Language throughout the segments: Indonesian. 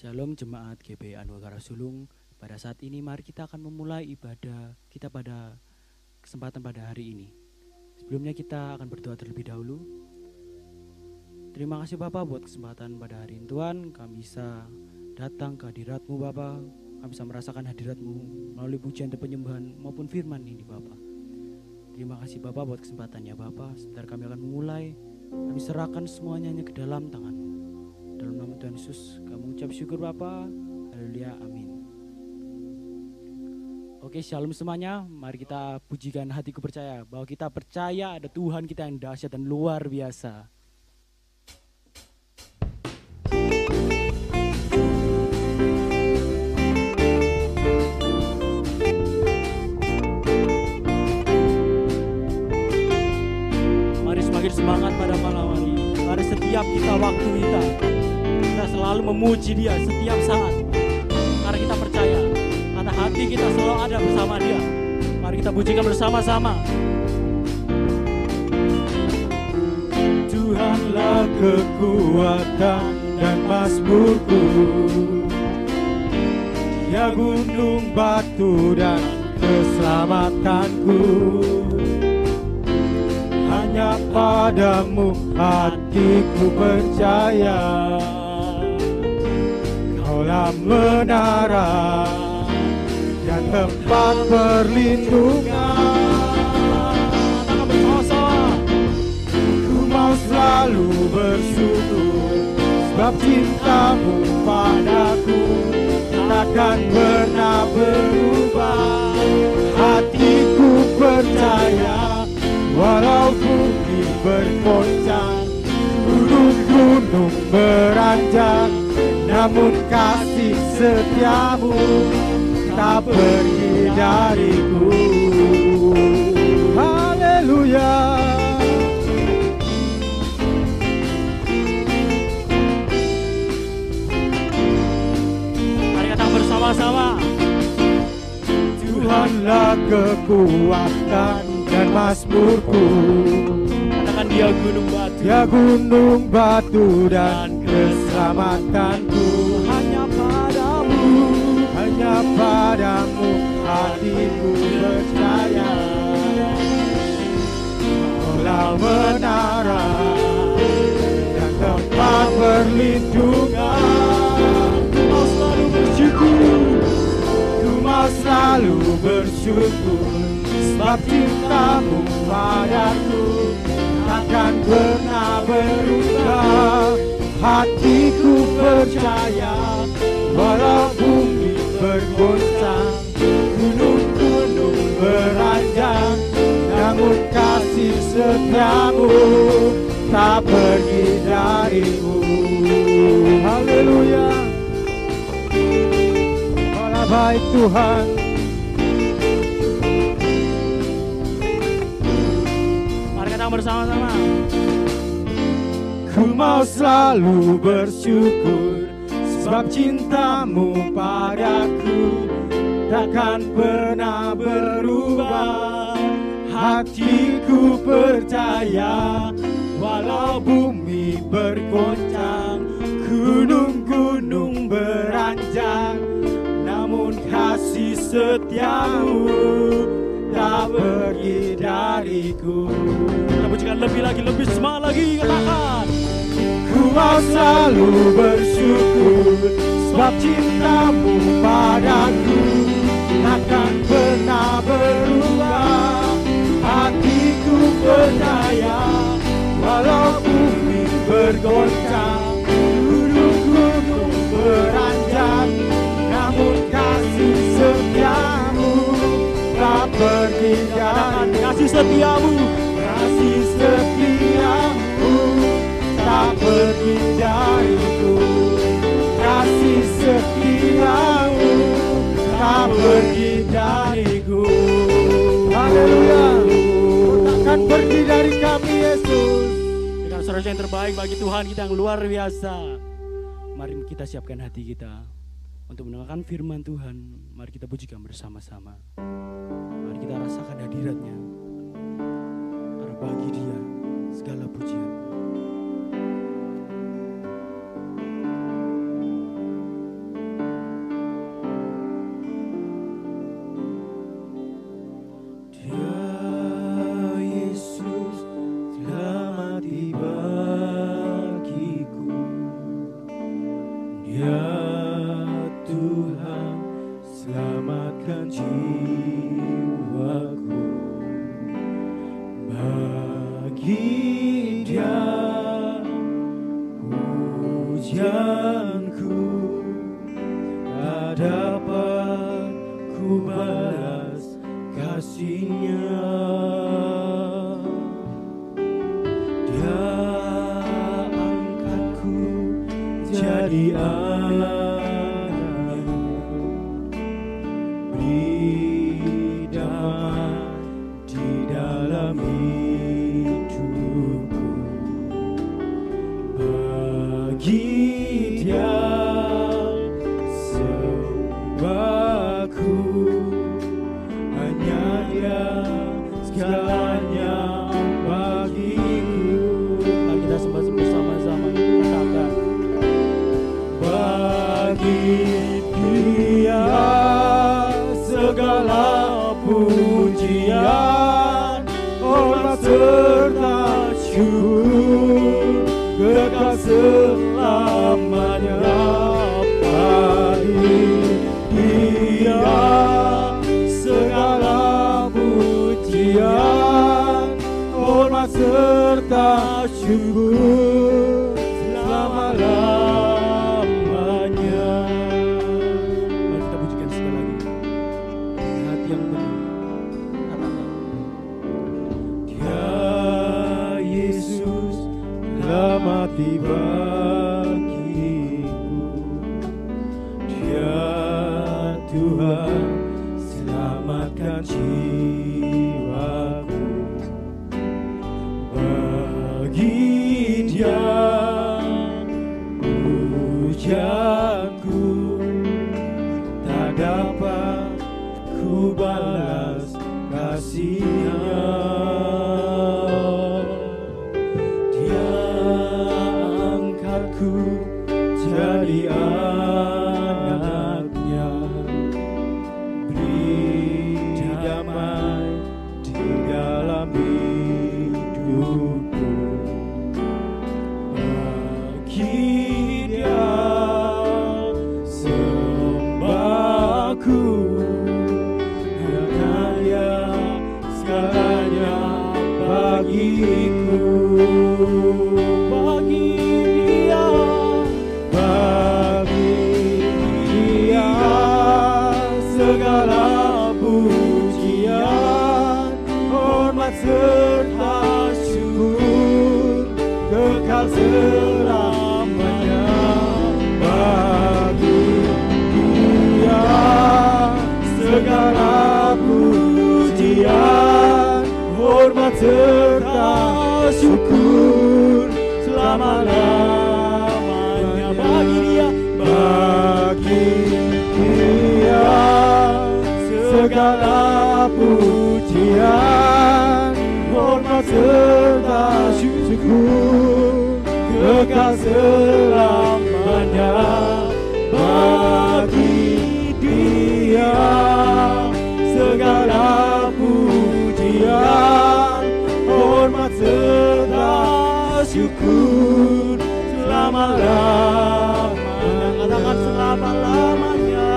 Shalom Jemaat GBI Anwar Sulung. Pada saat ini mari kita akan memulai ibadah kita pada kesempatan pada hari ini. Sebelumnya kita akan berdoa terlebih dahulu. Terima kasih Bapak buat kesempatan pada hari ini Tuhan. Kami bisa datang ke hadirat-Mu Bapak. Kami bisa merasakan hadirat-Mu melalui pujian dan penyembahan maupun firman ini Bapak. Terima kasih Bapak buat kesempatannya Bapak. Sebentar kami akan memulai. Kami serahkan semuanya hanya ke dalam tangan-Mu. Dalam nama Tuhan Yesus kami ucap syukur Bapa. Haleluya, amin. Oke, shalom semuanya. Mari kita pujikan hatiku percaya bahwa kita percaya ada Tuhan kita yang dahsyat dan luar biasa. Mari semakin semangat pada malam hari ini. Mari setiap waktu kita selalu memuji Dia setiap saat. Karena kita percaya kata hati kita selalu ada bersama Dia. Mari kita pujikan bersama-sama. Tuhanlah kekuatan dan mazmurku, Dia gunung batu dan keselamatanku. Hanya padamu hatiku percaya, Kaulah menara dan tempat perlindungan. Ku mau selalu bersyukur, sebab cintamu padaku takkan pernah berubah. Hatiku percaya, walau bumi bergoncang, gunung-gunung beranjak, namun kasih setiamu tak pergi dariku. Haleluya. Mari kita bersama-sama. Tuhanlah kekuatan dan mazmurku, Katakan Dia gunung batu. Dia gunung batu dan keselamatanku. Hanya padamu hatiku percaya, Kaulah menara dan tempat perlindungan. Ku mau selalu bersyukur, sebab cintamu padaku takkan pernah berubah. Hatiku percaya, walau bumi bergoncang, gunung-gunung beranjak, namun kasih setiamu tak pergi dariku. Haleluya. Kaulah baik Tuhan. Mari kita bersama-sama. Ku mau selalu bersyukur, sebab cintamu padaku takkan pernah berubah. Hatiku percaya, walau bumi bergoncang, gunung-gunung beranjak, namun kasih setiamu tak pergi dariku. Kita pujikan lebih lagi, lebih semangat lagi. Katakan Ku mau selalu bersyukur, sebab cintamu padaku takkan pernah berubah. Hatiku percaya, walau bumi bergoncang, gunung-gunung beranjak, namun kasih setiamu tak pergi dariku. kasih setiamu. Kasih setiamu tak pergi dariku. Kasih setiamu tak pergi dariku. Haleluya. Takkan pergi dari kami Yesus. Dengan suara yang terbaik bagi Tuhan kita yang luar biasa. Mari kita siapkan hati kita untuk mendengarkan firman Tuhan. Mari kita pujikan bersama-sama. Mari kita rasakan hadiratnya. Karena bagi Dia segala pujian. pujianku tak dapat ku balas kasih-Nya. Dia angkatku jadi anak-Nya, beri damai di dalam hidupku. Bagi Dia sembahku, hanya Dia segalanya bagiku. Mari kita sembah bersama-sama, katakan. Bagi Dia segala pujian, hormat serta syukur kekal selamanya. Bagi Dia segala pujian, hormat serta syukur selama-lamanya. Mari kita pujikan sekali lagi dengan hati yang penuh. Katakan. Dia Yesus telah mati bagiku. Dia Tuhan selamatkan jiwaku. Bagi Dia pujianku tak dapat ku balas kasih-Nya. Dia angkatku jadi anak-Nya, beri damai di dalam hidupku. Bagi Dia sembahku, hanya Dia segalanya bagiku. Bagi Dia, bagi Dia segala pujian, hormat serta syukur kekal selamanya. Bagi Dia segala pujian, hormat serta syukur selama-lamanya. Bagi Dia, bagi Dia segala pujian, hormat serta syukur kekal selamanya. Bagi Dia segala pujian, hormat serta syukur selama-lamanya. Katakan selama-lamanya.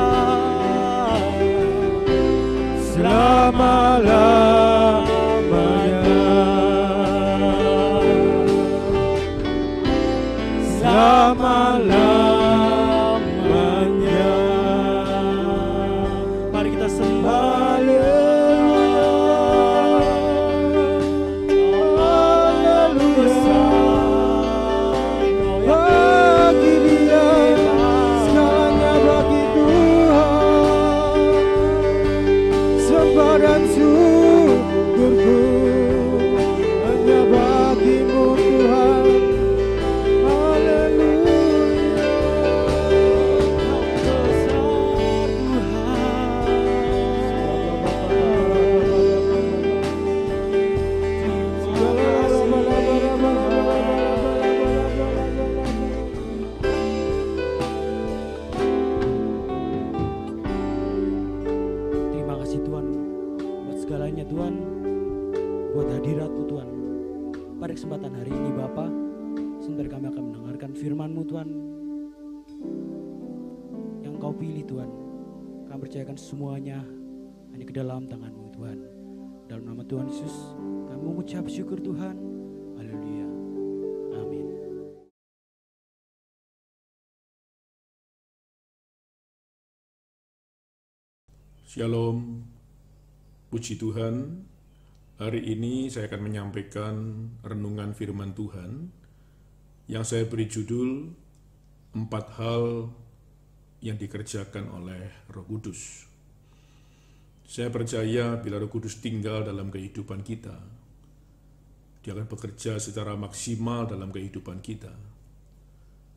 Selama-lamanya. Selama-lamanya. Mari kita sembah. Bagi Dia segalanya, bagi Tuhan sembah dan syukurku hanya bagi-Mu Tuhan. Terima kasih Tuhan buat segalanya Tuhan, buat hadirat-Mu Tuhan. Pada kesempatan hari ini Bapa, sebentar kami akan mendengarkan firman-Mu Tuhan yang Kau pilih Tuhan. Kami percayakan semuanya hanya ke dalam tangan-Mu Tuhan. Dalam nama Tuhan Yesus kami mengucap syukur Tuhan. Shalom, puji Tuhan. Hari ini saya akan menyampaikan renungan firman Tuhan yang saya beri judul 4 hal yang dikerjakan oleh Roh Kudus. Saya percaya bila Roh Kudus tinggal dalam kehidupan kita, Dia akan bekerja secara maksimal dalam kehidupan kita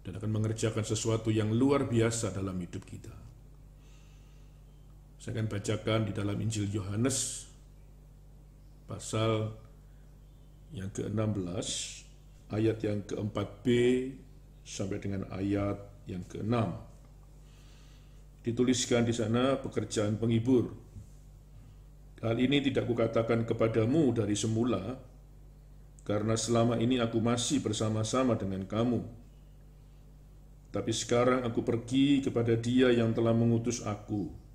dan akan mengerjakan sesuatu yang luar biasa dalam hidup kita. Saya akan bacakan di dalam Injil Yohanes pasal yang ke-16 ayat yang ke-4b sampai dengan ayat yang ke-6. Dituliskan di sana pekerjaan penghibur. Hal ini tidak kukatakan kepadamu dari semula, karena selama ini aku masih bersama-sama dengan kamu. Tapi sekarang aku pergi kepada Dia yang telah mengutus aku.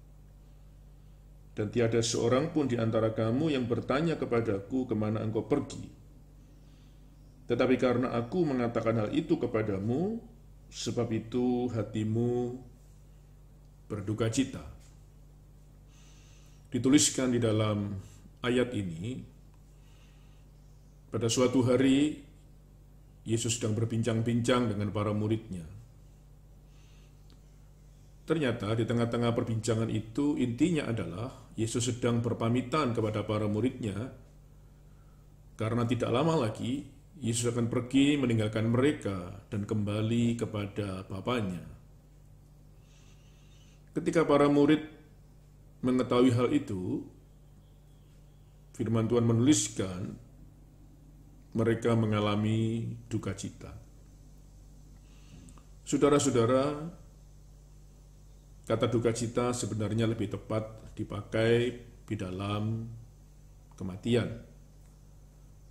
Dan tiada seorang pun di antara kamu yang bertanya kepadaku kemana engkau pergi. Tetapi karena aku mengatakan hal itu kepadamu, sebab itu hatimu berduka cita. Dituliskan di dalam ayat ini, pada suatu hari Yesus sedang berbincang-bincang dengan para muridnya. Ternyata di tengah-tengah perbincangan itu intinya adalah Yesus sedang berpamitan kepada para muridnya karena tidak lama lagi Yesus akan pergi meninggalkan mereka dan kembali kepada Bapanya. Ketika para murid mengetahui hal itu, firman Tuhan menuliskan mereka mengalami duka cita. Saudara-saudara, kata duka cita sebenarnya lebih tepat dipakai di dalam kematian.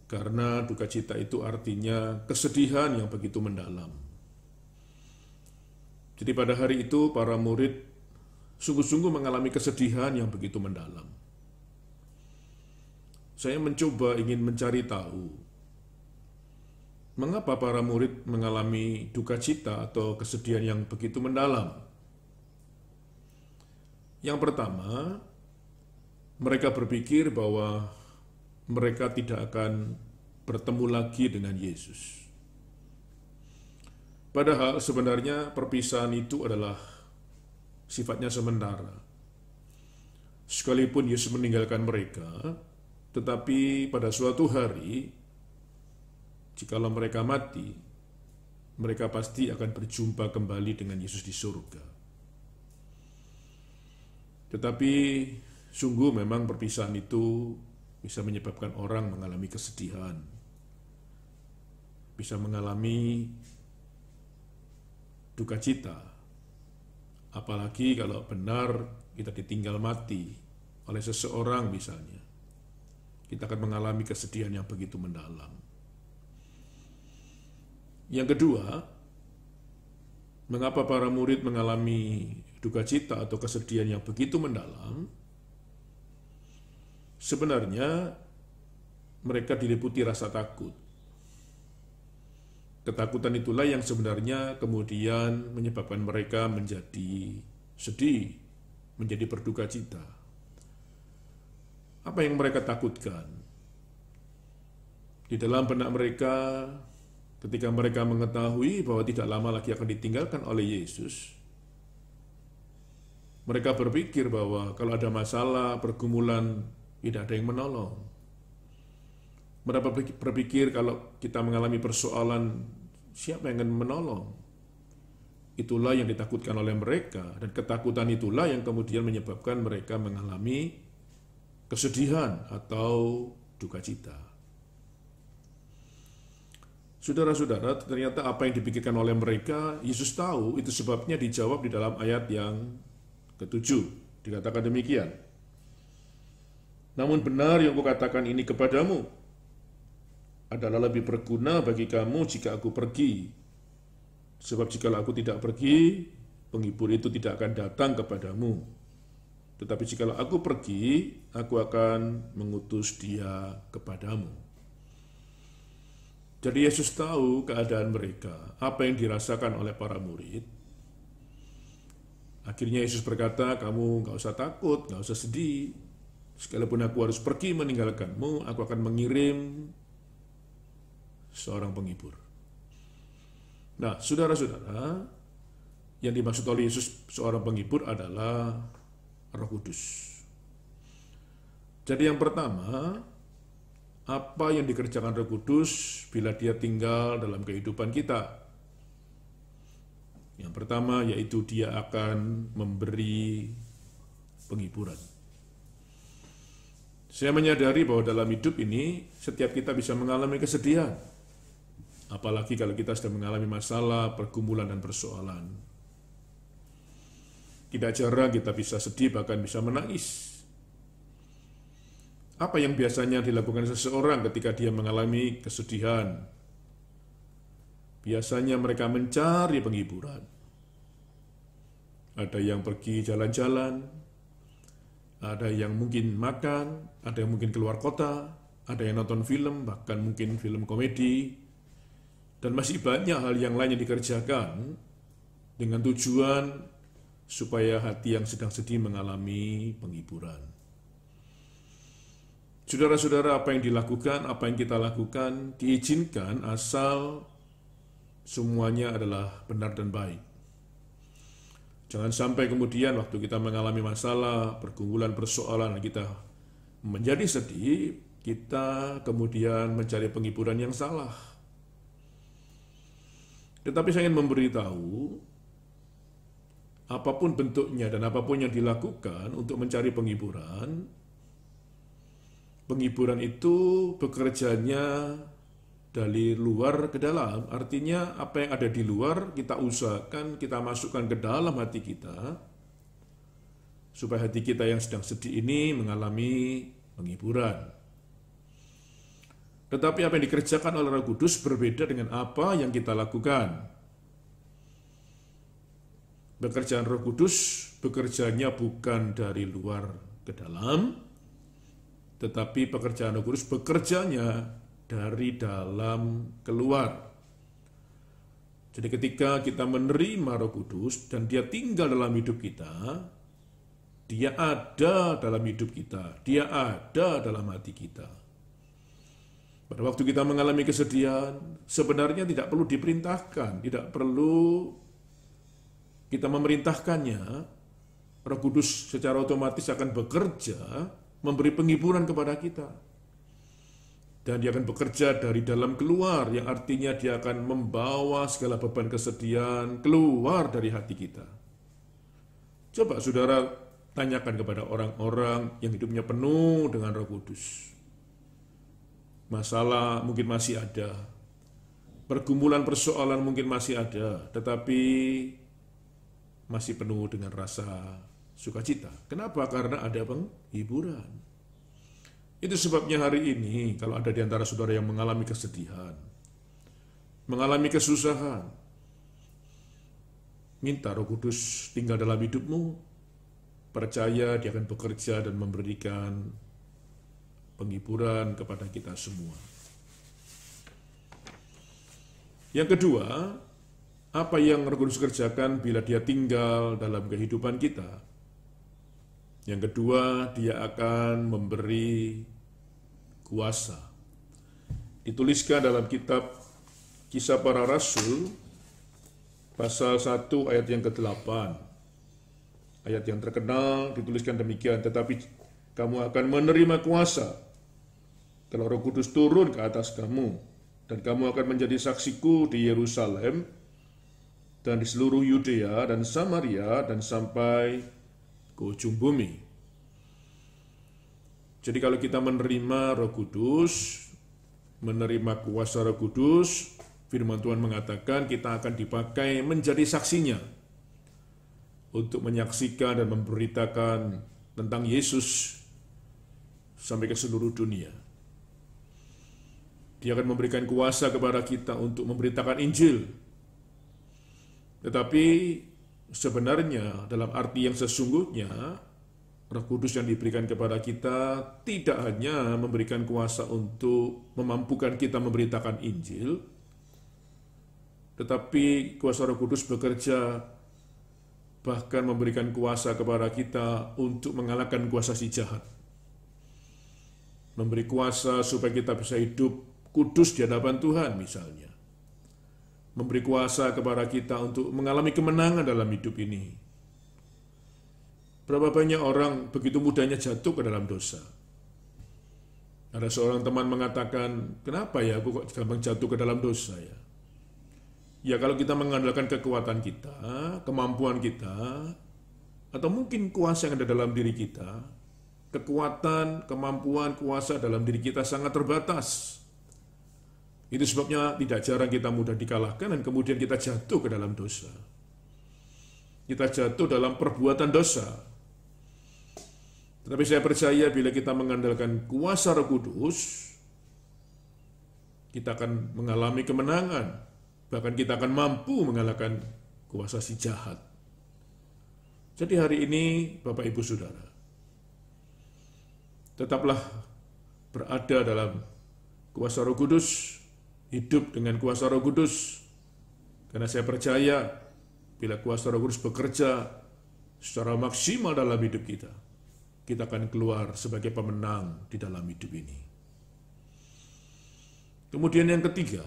Karena duka cita itu artinya kesedihan yang begitu mendalam. Jadi pada hari itu para murid sungguh-sungguh mengalami kesedihan yang begitu mendalam. Saya mencoba ingin mencari tahu mengapa para murid mengalami duka cita atau kesedihan yang begitu mendalam. Yang pertama, mereka berpikir bahwa mereka tidak akan bertemu lagi dengan Yesus. Padahal sebenarnya perpisahan itu adalah sifatnya sementara. Sekalipun Yesus meninggalkan mereka, tetapi pada suatu hari, jikalau mereka mati, mereka pasti akan berjumpa kembali dengan Yesus di surga. Tetapi sungguh memang perpisahan itu bisa menyebabkan orang mengalami kesedihan, bisa mengalami duka cita, apalagi kalau benar kita ditinggal mati oleh seseorang misalnya, kita akan mengalami kesedihan yang begitu mendalam. Yang kedua, mengapa para murid mengalami duka cita atau kesedihan yang begitu mendalam? Sebenarnya mereka diliputi rasa takut. Ketakutan itulah yang sebenarnya kemudian menyebabkan mereka menjadi sedih, menjadi berduka cita. Apa yang mereka takutkan? Di dalam benak mereka, ketika mereka mengetahui bahwa tidak lama lagi akan ditinggalkan oleh Yesus, mereka berpikir bahwa kalau ada masalah, pergumulan, tidak ada yang menolong. Mereka berpikir kalau kita mengalami persoalan, siapa yang akan menolong? Itulah yang ditakutkan oleh mereka, dan ketakutan itulah yang kemudian menyebabkan mereka mengalami kesedihan atau duka cita. Saudara-saudara, ternyata apa yang dipikirkan oleh mereka, Yesus tahu, itu sebabnya dijawab di dalam ayat yang ke-7, dikatakan demikian. Namun benar yang kukatakan ini kepadamu, adalah lebih berguna bagi kamu jika aku pergi. Sebab jikalau aku tidak pergi, penghibur itu tidak akan datang kepadamu. Tetapi jikalau aku pergi, aku akan mengutus Dia kepadamu. Jadi Yesus tahu keadaan mereka, apa yang dirasakan oleh para murid. Akhirnya Yesus berkata, kamu nggak usah takut, nggak usah sedih. Sekalipun aku harus pergi meninggalkanmu, aku akan mengirim seorang penghibur. Nah, saudara-saudara, yang dimaksud oleh Yesus seorang penghibur adalah Roh Kudus. Jadi yang pertama, apa yang dikerjakan Roh Kudus bila dia tinggal dalam kehidupan kita? Yang pertama yaitu dia akan memberi penghiburan. Saya menyadari bahwa dalam hidup ini setiap kita bisa mengalami kesedihan. Apalagi kalau kita sedang mengalami masalah, pergumulan, dan persoalan. Tidak jarang kita bisa sedih, bahkan bisa menangis. Apa yang biasanya dilakukan seseorang ketika dia mengalami kesedihan? Biasanya mereka mencari penghiburan. Ada yang pergi jalan-jalan, ada yang mungkin makan, ada yang mungkin keluar kota, ada yang nonton film, bahkan mungkin film komedi, dan masih banyak hal yang lain yang dikerjakan dengan tujuan supaya hati yang sedang sedih mengalami penghiburan. Saudara-saudara, apa yang dilakukan, apa yang kita lakukan, diizinkan asal semuanya adalah benar dan baik. Jangan sampai kemudian waktu kita mengalami masalah, pergumulan, persoalan, kita menjadi sedih, kita kemudian mencari penghiburan yang salah. Tetapi saya ingin memberitahu, apapun bentuknya dan apapun yang dilakukan untuk mencari penghiburan, penghiburan itu bekerjanya dari luar ke dalam, artinya apa yang ada di luar kita usahakan kita masukkan ke dalam hati kita, supaya hati kita yang sedang sedih ini mengalami penghiburan. Tetapi apa yang dikerjakan oleh Roh Kudus berbeda dengan apa yang kita lakukan. Pekerjaan Roh Kudus bekerjanya bukan dari luar ke dalam, tetapi pekerjaan Roh Kudus bekerjanya dari dalam keluar. Jadi ketika kita menerima Roh Kudus dan dia tinggal dalam hidup kita, dia ada dalam hidup kita, dia ada dalam hati kita. Pada waktu kita mengalami kesedihan, sebenarnya tidak perlu diperintahkan, tidak perlu kita memerintahkannya. Roh Kudus secara otomatis akan bekerja memberi penghiburan kepada kita. Dan dia akan bekerja dari dalam keluar, yang artinya dia akan membawa segala beban kesedihan keluar dari hati kita. Coba saudara tanyakan kepada orang-orang yang hidupnya penuh dengan Roh Kudus. Masalah mungkin masih ada, pergumulan persoalan mungkin masih ada, tetapi masih penuh dengan rasa sukacita. Kenapa? Karena ada penghiburan. Itu sebabnya hari ini kalau ada di antara saudara yang mengalami kesedihan, mengalami kesusahan, minta Roh Kudus tinggal dalam hidupmu, percaya dia akan bekerja dan memberikan penghiburan kepada kita semua. Yang kedua, apa yang Roh Kudus kerjakan bila dia tinggal dalam kehidupan kita? Yang kedua, dia akan memberi kuasa. Dituliskan dalam kitab Kisah Para Rasul, pasal 1 ayat yang ke-8. Ayat yang terkenal dituliskan demikian, tetapi kamu akan menerima kuasa kalau Roh Kudus turun ke atas kamu, dan kamu akan menjadi saksiku di Yerusalem dan di seluruh Yudea dan Samaria dan sampai ke ujung bumi. Jadi kalau kita menerima Roh Kudus, menerima kuasa Roh Kudus, firman Tuhan mengatakan kita akan dipakai menjadi saksinya untuk menyaksikan dan memberitakan tentang Yesus sampai ke seluruh dunia. Dia akan memberikan kuasa kepada kita untuk memberitakan Injil. Tetapi sebenarnya dalam arti yang sesungguhnya, Roh Kudus yang diberikan kepada kita tidak hanya memberikan kuasa untuk memampukan kita memberitakan Injil, tetapi kuasa Roh Kudus bekerja bahkan memberikan kuasa kepada kita untuk mengalahkan kuasa si jahat. Memberi kuasa supaya kita bisa hidup kudus di hadapan Tuhan misalnya. Memberi kuasa kepada kita untuk mengalami kemenangan dalam hidup ini. Berapa banyak orang begitu mudahnya jatuh ke dalam dosa. Ada seorang teman mengatakan, kenapa ya aku kok gampang jatuh ke dalam dosa ya? Ya kalau kita mengandalkan kekuatan kita, kemampuan kita, atau mungkin kuasa yang ada dalam diri kita, kekuatan, kemampuan, kuasa dalam diri kita sangat terbatas. Itu sebabnya tidak jarang kita mudah dikalahkan dan kemudian kita jatuh ke dalam dosa. Kita jatuh dalam perbuatan dosa. Tetapi saya percaya bila kita mengandalkan kuasa Roh Kudus, kita akan mengalami kemenangan. Bahkan kita akan mampu mengalahkan kuasa si jahat. Jadi hari ini, Bapak Ibu Saudara, tetaplah berada dalam kuasa Roh Kudus, hidup dengan kuasa Roh Kudus, karena saya percaya bila kuasa Roh Kudus bekerja secara maksimal dalam hidup kita akan keluar sebagai pemenang di dalam hidup ini. Kemudian yang ketiga,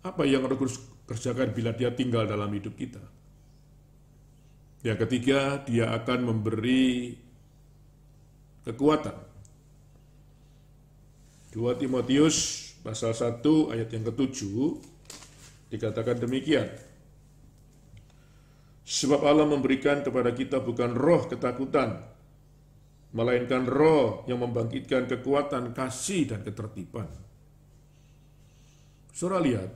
apa yang Roh Kudus kerjakan bila dia tinggal dalam hidup kita? Yang ketiga, dia akan memberi kekuatan. 2 Timotius pasal 1 ayat yang ke-7 dikatakan demikian. Sebab Allah memberikan kepada kita bukan roh ketakutan, melainkan roh yang membangkitkan kekuatan, kasih, dan ketertiban. Saudara lihat,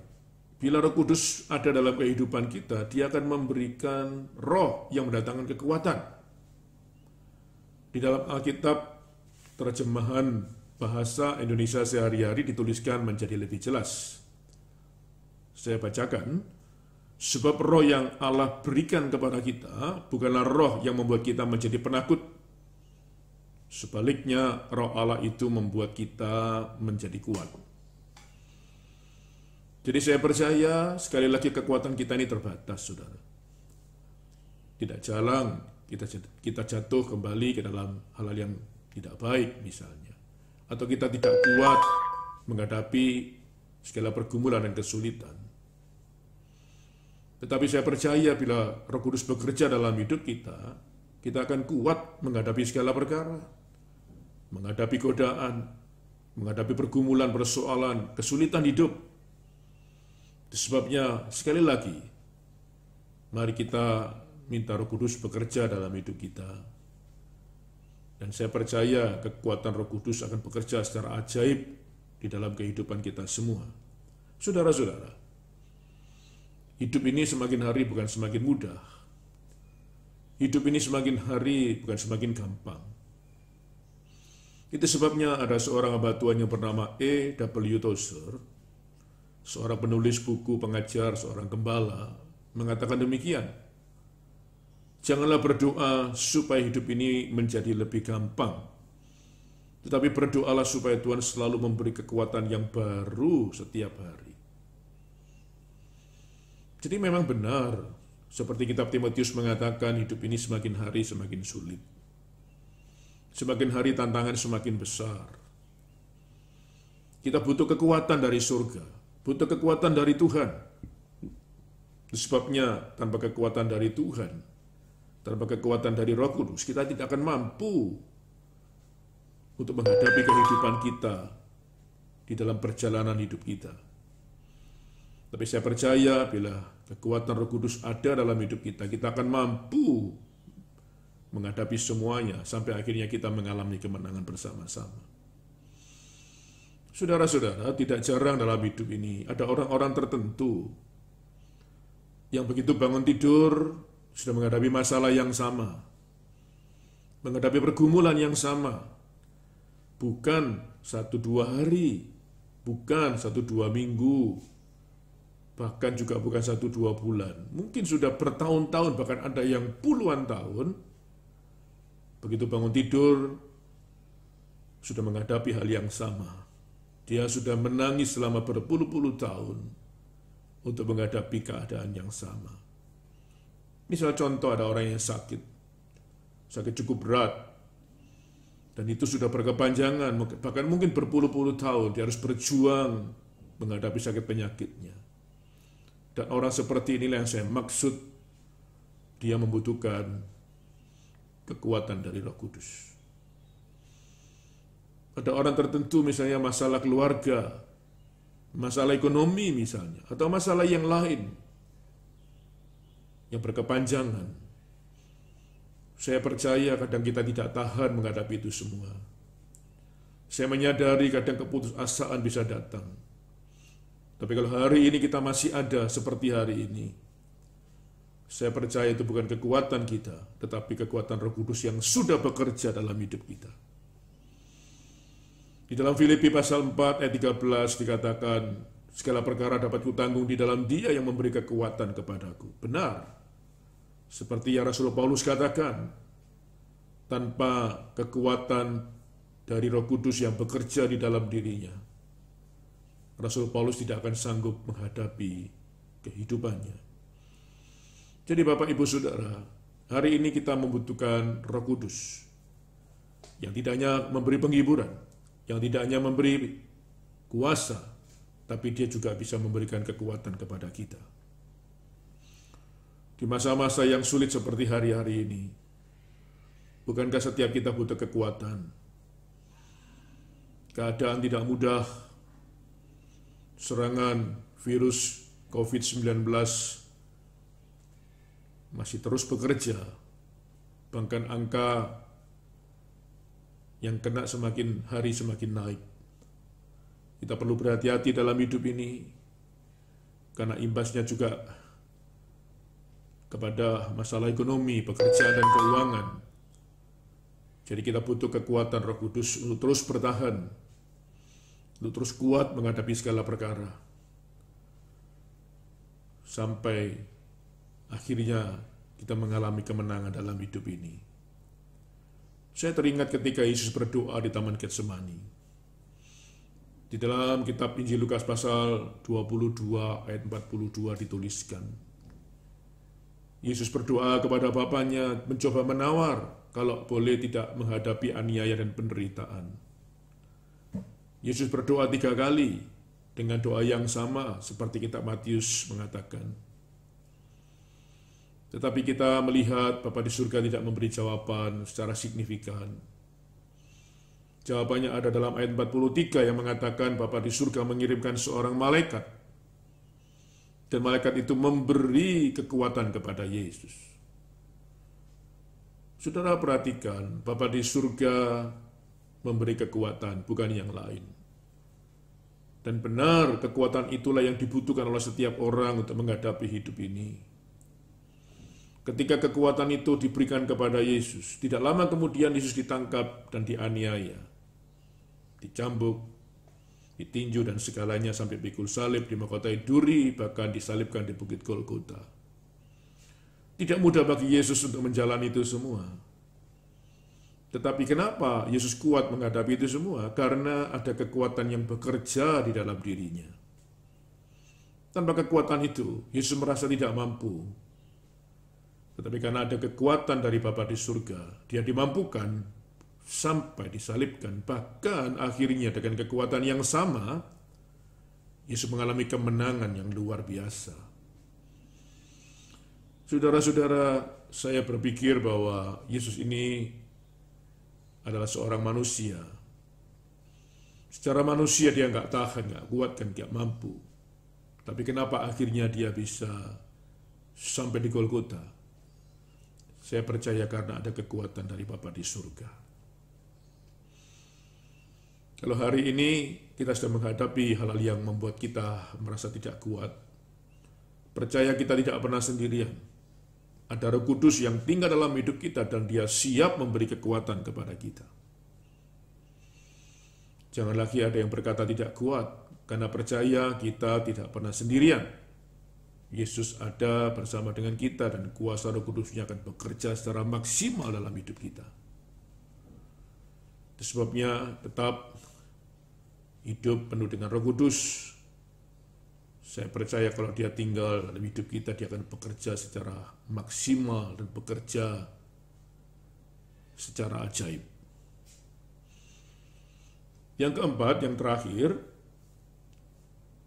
bila Roh Kudus ada dalam kehidupan kita, dia akan memberikan roh yang mendatangkan kekuatan. Di dalam Alkitab, terjemahan bahasa Indonesia sehari-hari dituliskan menjadi lebih jelas. Saya bacakan, sebab roh yang Allah berikan kepada kita bukanlah roh yang membuat kita menjadi penakut. Sebaliknya, roh Allah itu membuat kita menjadi kuat. Jadi saya percaya, sekali lagi kekuatan kita ini terbatas, saudara. Tidak jarang kita jatuh kembali ke dalam hal-hal yang tidak baik misalnya. Atau kita tidak kuat menghadapi segala pergumulan dan kesulitan. Tetapi saya percaya bila Roh Kudus bekerja dalam hidup kita akan kuat menghadapi segala perkara. Menghadapi godaan, menghadapi pergumulan, persoalan, kesulitan hidup. Itu sebabnya, sekali lagi, mari kita minta Roh Kudus bekerja dalam hidup kita. Dan saya percaya kekuatan Roh Kudus akan bekerja secara ajaib di dalam kehidupan kita semua. Saudara-saudara, hidup ini semakin hari bukan semakin mudah. Hidup ini semakin hari bukan semakin gampang. Itu sebabnya ada seorang hamba Tuhan yang bernama E.W. Tozer, seorang penulis buku, pengajar, seorang gembala, mengatakan demikian. Janganlah berdoa supaya hidup ini menjadi lebih gampang, tetapi berdoalah supaya Tuhan selalu memberi kekuatan yang baru setiap hari. Jadi memang benar, seperti kitab Timotius mengatakan, hidup ini semakin hari semakin sulit. Semakin hari tantangan semakin besar. Kita butuh kekuatan dari surga, butuh kekuatan dari Tuhan. Sebabnya tanpa kekuatan dari Tuhan, tanpa kekuatan dari Roh Kudus, kita tidak akan mampu untuk menghadapi kehidupan kita di dalam perjalanan hidup kita. Tapi saya percaya bila kekuatan Roh Kudus ada dalam hidup kita akan mampu menghadapi semuanya sampai akhirnya kita mengalami kemenangan bersama-sama. Saudara-saudara, tidak jarang dalam hidup ini ada orang-orang tertentu yang begitu bangun tidur sudah menghadapi masalah yang sama, menghadapi pergumulan yang sama. Bukan 1-2 hari, bukan 1-2 minggu, bahkan juga bukan 1-2 bulan. Mungkin sudah bertahun-tahun, bahkan ada yang puluhan tahun. Begitu bangun tidur, sudah menghadapi hal yang sama. Dia sudah menangis selama berpuluh-puluh tahun untuk menghadapi keadaan yang sama. Misal contoh ada orang yang sakit cukup berat, dan itu sudah berkepanjangan, bahkan mungkin berpuluh-puluh tahun, dia harus berjuang menghadapi sakit penyakitnya. Dan orang seperti inilah yang saya maksud, dia membutuhkan kekuatan dari Roh Kudus. Ada orang tertentu misalnya masalah keluarga, masalah ekonomi misalnya, atau masalah yang lain yang berkepanjangan. Saya percaya kadang kita tidak tahan menghadapi itu semua. Saya menyadari kadang keputusasaan bisa datang. Tapi kalau hari ini kita masih ada seperti hari ini, saya percaya itu bukan kekuatan kita, tetapi kekuatan Roh Kudus yang sudah bekerja dalam hidup kita. Di dalam Filipi pasal 4 ayat 13 dikatakan, segala perkara dapat kutanggung di dalam Dia yang memberi kekuatan kepadaku. Benar. Seperti yang Rasul Paulus katakan, tanpa kekuatan dari Roh Kudus yang bekerja di dalam dirinya, Rasul Paulus tidak akan sanggup menghadapi kehidupannya. Jadi Bapak Ibu Saudara, hari ini kita membutuhkan Roh Kudus yang tidak hanya memberi penghiburan, yang tidak hanya memberi kuasa, tapi dia juga bisa memberikan kekuatan kepada kita. Di masa-masa yang sulit seperti hari-hari ini, bukankah setiap kita butuh kekuatan? Keadaan tidak mudah, serangan virus COVID-19 masih terus bekerja, bahkan angka yang kena semakin hari semakin naik. Kita perlu berhati-hati dalam hidup ini, karena imbasnya juga kepada masalah ekonomi, pekerjaan, dan keuangan. Jadi kita butuh kekuatan Roh Kudus untuk terus bertahan, untuk terus kuat menghadapi segala perkara, sampai akhirnya kita mengalami kemenangan dalam hidup ini. Saya teringat ketika Yesus berdoa di Taman Getsemani. Di dalam kitab Injil Lukas pasal 22 ayat 42 dituliskan, Yesus berdoa kepada Bapanya, mencoba menawar kalau boleh tidak menghadapi aniaya dan penderitaan. Yesus berdoa 3 kali dengan doa yang sama seperti kitab Matius mengatakan. Tetapi kita melihat Bapa di surga tidak memberi jawaban secara signifikan. Jawabannya ada dalam ayat 43 yang mengatakan Bapa di surga mengirimkan seorang malaikat, dan malaikat itu memberi kekuatan kepada Yesus. Saudara perhatikan, Bapa di surga memberi kekuatan, bukan yang lain. Dan benar, kekuatan itulah yang dibutuhkan oleh setiap orang untuk menghadapi hidup ini. Ketika kekuatan itu diberikan kepada Yesus, tidak lama kemudian Yesus ditangkap dan dianiaya, dicambuk, ditinju dan segalanya sampai pikul salib, dimahkotai duri, bahkan disalibkan di Bukit Golgota. Tidak mudah bagi Yesus untuk menjalani itu semua. Tetapi kenapa Yesus kuat menghadapi itu semua? Karena ada kekuatan yang bekerja di dalam dirinya. Tanpa kekuatan itu, Yesus merasa tidak mampu. Tetapi karena ada kekuatan dari Bapa di surga, dia dimampukan sampai disalibkan. Bahkan akhirnya dengan kekuatan yang sama, Yesus mengalami kemenangan yang luar biasa. Saudara-saudara, saya berpikir bahwa Yesus ini adalah seorang manusia. Secara manusia dia nggak tahan, nggak kuat, kan nggak mampu. Tapi kenapa akhirnya dia bisa sampai di Golgota? Saya percaya karena ada kekuatan dari Bapa di surga. Kalau hari ini kita sedang menghadapi hal-hal yang membuat kita merasa tidak kuat, percaya kita tidak pernah sendirian. Ada Roh Kudus yang tinggal dalam hidup kita dan dia siap memberi kekuatan kepada kita. Jangan lagi ada yang berkata tidak kuat, karena percaya kita tidak pernah sendirian. Yesus ada bersama dengan kita dan kuasa Roh Kudusnya akan bekerja secara maksimal dalam hidup kita. Itu sebabnya tetap hidup penuh dengan Roh Kudus. Saya percaya kalau dia tinggal dalam hidup kita, dia akan bekerja secara maksimal dan bekerja secara ajaib. Yang keempat, yang terakhir,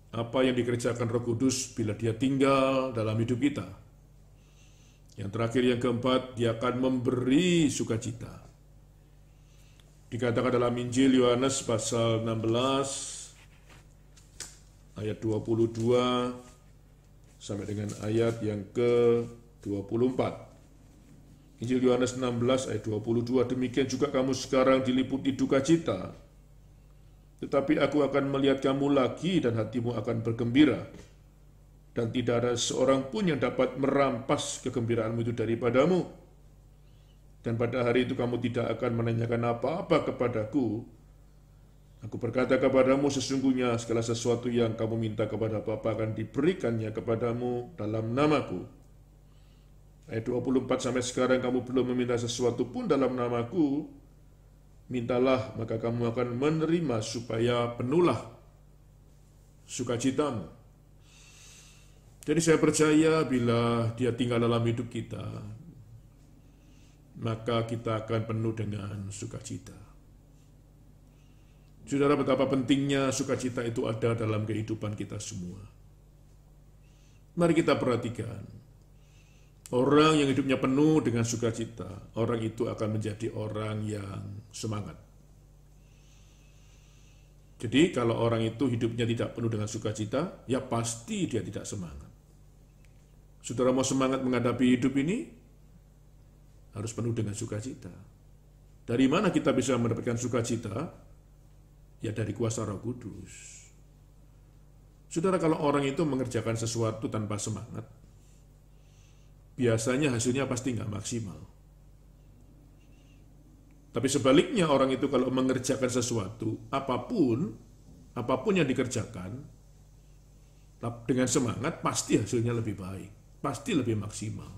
apa yang dikerjakan Roh Kudus bila dia tinggal dalam hidup kita. Yang terakhir, yang keempat, dia akan memberi sukacita. Dikatakan dalam Injil Yohanes pasal 16 ayat 22 sampai dengan ayat yang ke-24. Injil Yohanes 16 ayat 22, demikian juga kamu sekarang diliputi duka cita, tetapi aku akan melihat kamu lagi dan hatimu akan bergembira, dan tidak ada seorang pun yang dapat merampas kegembiraanmu itu daripadamu. Dan pada hari itu kamu tidak akan menanyakan apa-apa kepadaku. Aku berkata kepadamu, sesungguhnya segala sesuatu yang kamu minta kepada Bapa akan diberikannya kepadamu dalam namaku. Ayat 24, sampai sekarang kamu belum meminta sesuatu pun dalam namaku. Mintalah, maka kamu akan menerima supaya penuhlah sukacitamu. Jadi saya percaya bila dia tinggal dalam hidup kita, maka kita akan penuh dengan sukacita. Saudara, betapa pentingnya sukacita itu ada dalam kehidupan kita semua. Mari kita perhatikan. Orang yang hidupnya penuh dengan sukacita, orang itu akan menjadi orang yang semangat. Jadi kalau orang itu hidupnya tidak penuh dengan sukacita, ya pasti dia tidak semangat. Saudara mau semangat menghadapi hidup ini, harus penuh dengan sukacita. Dari mana kita bisa mendapatkan sukacita? Ya dari kuasa Roh Kudus. Saudara, kalau orang itu mengerjakan sesuatu tanpa semangat, biasanya hasilnya pasti nggak maksimal. Tapi sebaliknya, orang itu kalau mengerjakan sesuatu, apapun yang dikerjakan, dengan semangat, pasti hasilnya lebih baik, pasti lebih maksimal.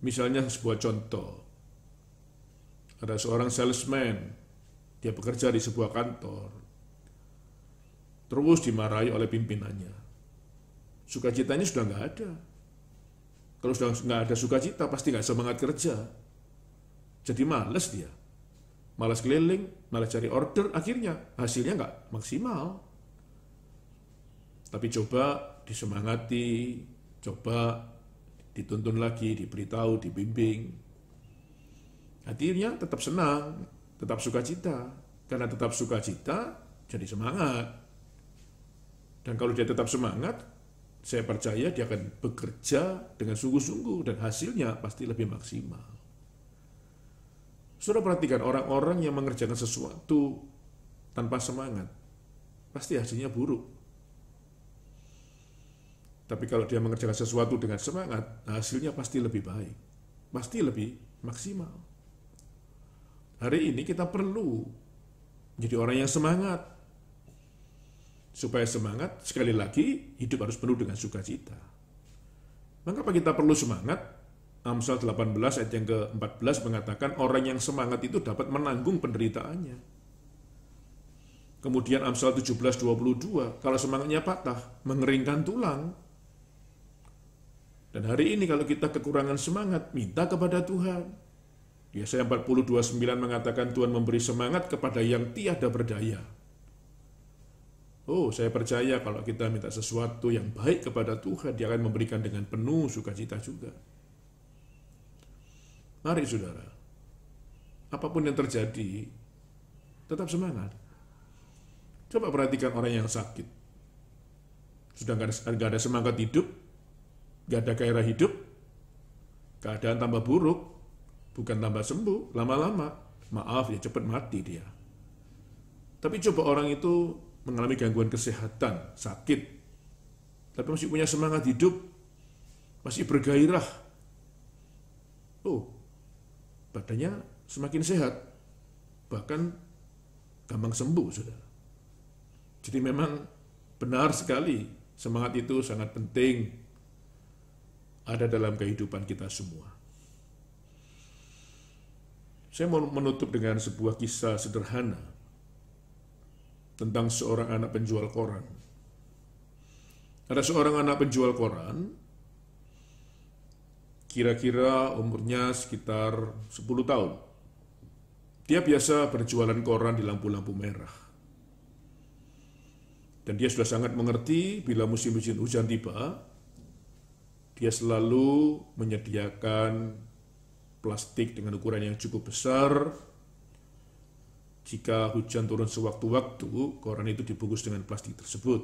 Misalnya sebuah contoh, ada seorang salesman, dia bekerja di sebuah kantor, terus dimarahi oleh pimpinannya. Sukacitanya sudah nggak ada. Kalau sudah nggak ada sukacita, pasti nggak semangat kerja. Jadi malas dia, malas keliling, malas cari order, akhirnya hasilnya nggak maksimal. Tapi coba disemangati, coba dituntun lagi, diberitahu, dibimbing. Akhirnya tetap senang, tetap sukacita. Karena tetap sukacita, jadi semangat. Dan kalau dia tetap semangat, saya percaya dia akan bekerja dengan sungguh-sungguh dan hasilnya pasti lebih maksimal. Saudara perhatikan, orang-orang yang mengerjakan sesuatu tanpa semangat, pasti hasilnya buruk. Tapi kalau dia mengerjakan sesuatu dengan semangat, hasilnya pasti lebih baik, pasti lebih maksimal. Hari ini kita perlu jadi orang yang semangat. Supaya semangat, sekali lagi, hidup harus penuh dengan sukacita. Mengapa kita perlu semangat? Amsal 18 ayat yang ke-14 mengatakan orang yang semangat itu dapat menanggung penderitaannya. Kemudian Amsal 17:22, kalau semangatnya patah, mengeringkan tulang. Dan hari ini kalau kita kekurangan semangat, minta kepada Tuhan. Yesaya 42:9 mengatakan Tuhan memberi semangat kepada yang tiada berdaya. Oh, saya percaya kalau kita minta sesuatu yang baik kepada Tuhan, Dia akan memberikan dengan penuh sukacita juga. Mari saudara, apapun yang terjadi, tetap semangat. Coba perhatikan orang yang sakit. Sudah nggak ada semangat hidup, nggak ada gairah hidup, keadaan tambah buruk, bukan tambah sembuh, lama-lama, maaf ya cepat mati dia. Tapi coba orang itu mengalami gangguan kesehatan, sakit, tapi masih punya semangat hidup, masih bergairah. Oh, badannya semakin sehat, bahkan gampang sembuh, saudara. Jadi memang benar sekali, semangat itu sangat penting ada dalam kehidupan kita semua. Saya mau menutup dengan sebuah kisah sederhana. tentang seorang anak penjual koran. Ada seorang anak penjual koran, kira-kira umurnya sekitar 10 tahun. Dia biasa berjualan koran di lampu-lampu merah. Dan dia sudah sangat mengerti bila musim-musim hujan tiba, dia selalu menyediakan plastik dengan ukuran yang cukup besar. Jika hujan turun sewaktu-waktu, koran itu dibungkus dengan plastik tersebut.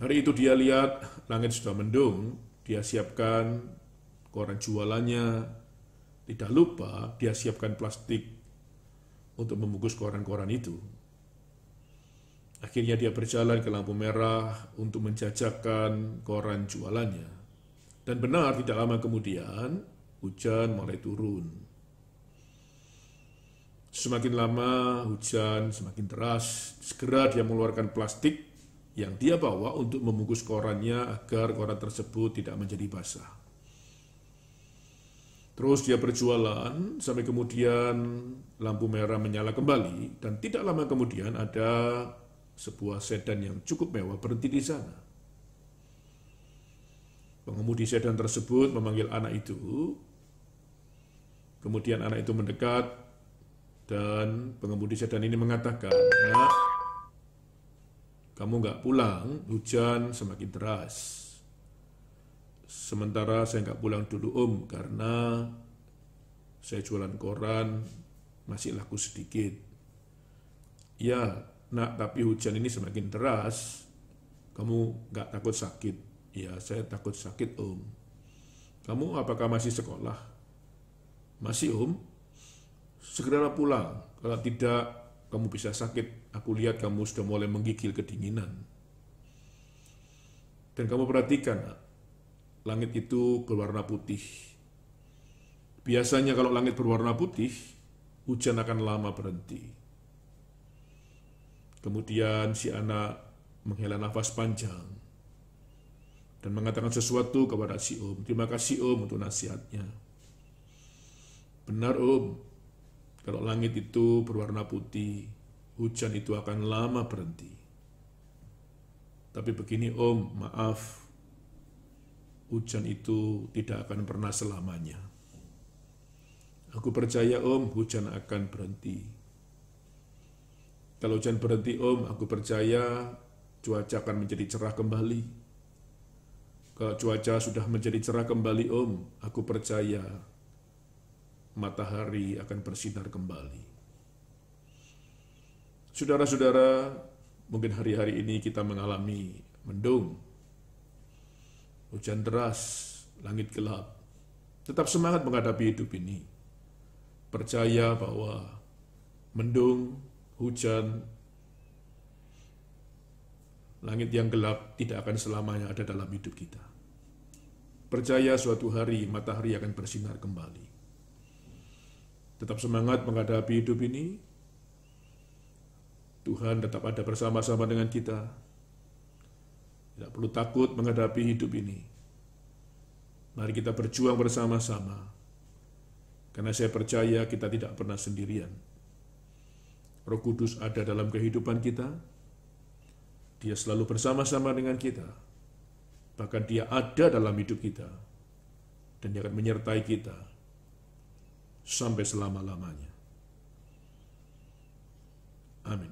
Hari itu dia lihat langit sudah mendung, dia siapkan koran jualannya. Tidak lupa dia siapkan plastik untuk membungkus koran-koran itu. Akhirnya dia berjalan ke lampu merah untuk menjajakan koran jualannya. Dan benar, tidak lama kemudian hujan mulai turun. Semakin lama hujan semakin deras. Segera dia mengeluarkan plastik yang dia bawa untuk membungkus korannya agar koran tersebut tidak menjadi basah. Terus dia berjualan sampai kemudian lampu merah menyala kembali, dan tidak lama kemudian ada sebuah sedan yang cukup mewah berhenti di sana. Pengemudi sedan tersebut memanggil anak itu. Kemudian anak itu mendekat dan pengemudi sedan ini mengatakan, "Nak, kamu nggak pulang, hujan semakin deras. Sementara saya nggak pulang dulu karena saya jualan koran masih laku sedikit." "Ya nak, tapi hujan ini semakin deras, kamu nggak takut sakit?" "Ya, saya takut sakit Om." "Kamu apakah masih sekolah?" "Masih Om." "Segeralah pulang, kalau tidak kamu bisa sakit. Aku lihat kamu sudah mulai menggigil kedinginan. Dan kamu perhatikan, nak, langit itu berwarna putih. Biasanya kalau langit berwarna putih, hujan akan lama berhenti." Kemudian si anak menghela nafas panjang dan mengatakan sesuatu kepada si Om. "Terima kasih Om untuk nasihatnya." "Benar Om, kalau langit itu berwarna putih, hujan itu akan lama berhenti. Tapi begini Om, maaf, hujan itu tidak akan pernah selamanya. Aku percaya Om, hujan akan berhenti. Kalau hujan berhenti Om, aku percaya cuaca akan menjadi cerah kembali. Kalau cuaca sudah menjadi cerah kembali Om, aku percaya matahari akan bersinar kembali." Saudara-saudara, mungkin hari-hari ini kita mengalami mendung, hujan deras, langit gelap. Tetap semangat menghadapi hidup ini. Percaya bahwa mendung, hujan, langit yang gelap tidak akan selamanya ada dalam hidup kita. Percaya suatu hari matahari akan bersinar kembali. Tetap semangat menghadapi hidup ini. Tuhan tetap ada bersama-sama dengan kita. Tidak perlu takut menghadapi hidup ini. Mari kita berjuang bersama-sama. Karena saya percaya kita tidak pernah sendirian. Roh Kudus ada dalam kehidupan kita. Dia selalu bersama-sama dengan kita. Bahkan dia ada dalam hidup kita. Dan dia akan menyertai kita sampai selama-lamanya. Amin.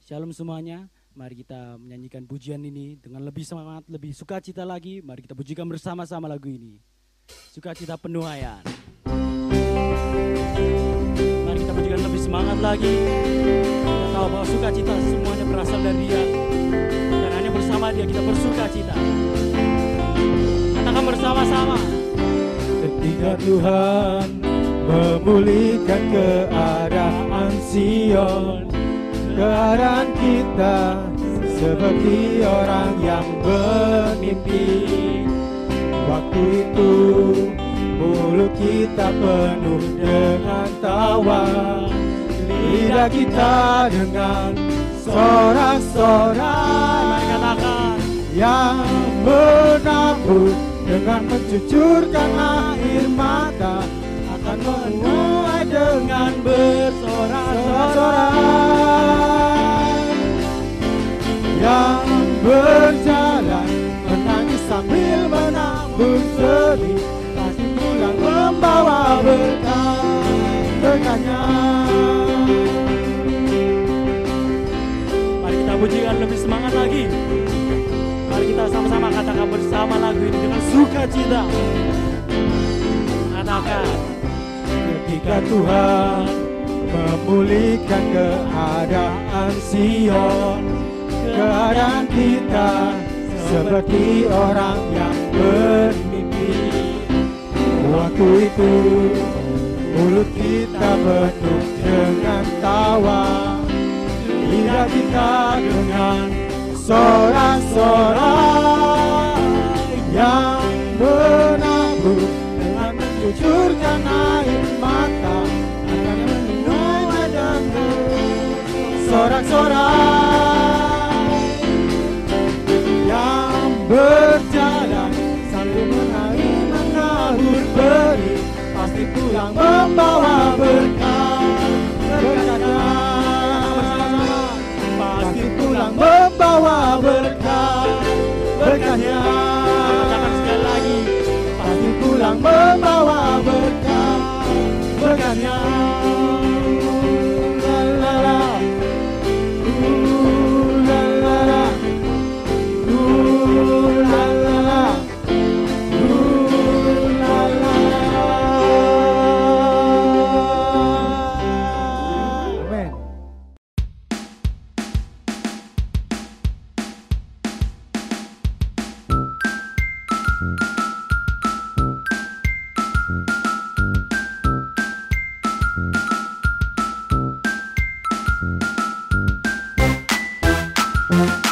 Shalom semuanya. Mari kita menyanyikan pujian ini dengan lebih semangat, lebih sukacita lagi. Mari kita pujikan bersama-sama lagu ini. Sukacita penuh hayat. Mari kita pujikan lebih semangat lagi. Kita tahu bahwa sukacita semuanya berasal dari Dia. Dan hanya bersama Dia kita bersukacita. Katakan bersama-sama. Ketika Tuhan memulihkan keadaan Sion, keadaan kita seperti orang yang bermimpi. Waktu itu mulut kita penuh dengan tawa, lidah kita dengan sorak-sorai yang menabur dengan mencucurkan air mata akan menuai dengan bersorak. Sorak-sorai yang berjalan menangis sambil menabur sedih, pasti pulang membawa berkah-berkahnya. Mari kita pujikan lebih semangat lagi. Mari kita sama-sama katakan bersama lagu ini dengan sukacita. Katakan, Ketika Tuhan memulihkan keadaan Sion, keadaan kita seperti orang yang bermimpi. Waktu itu mulut kita penuh dengan tawa, lidah kita dengan sorak-sorai yang menabur dengan mencucurkan air mata akan menuai badanmu. Sorak-sorai yang berjalan sambil menari menabur beri, pasti pulang membawa berkah-berkahnya. Pasti pulang membawa berkah-berkahnya. katakan sekali lagi. Pasti pulang membawa berkah-berkahnya. La la la, la la la, la la la, la la la. Amen.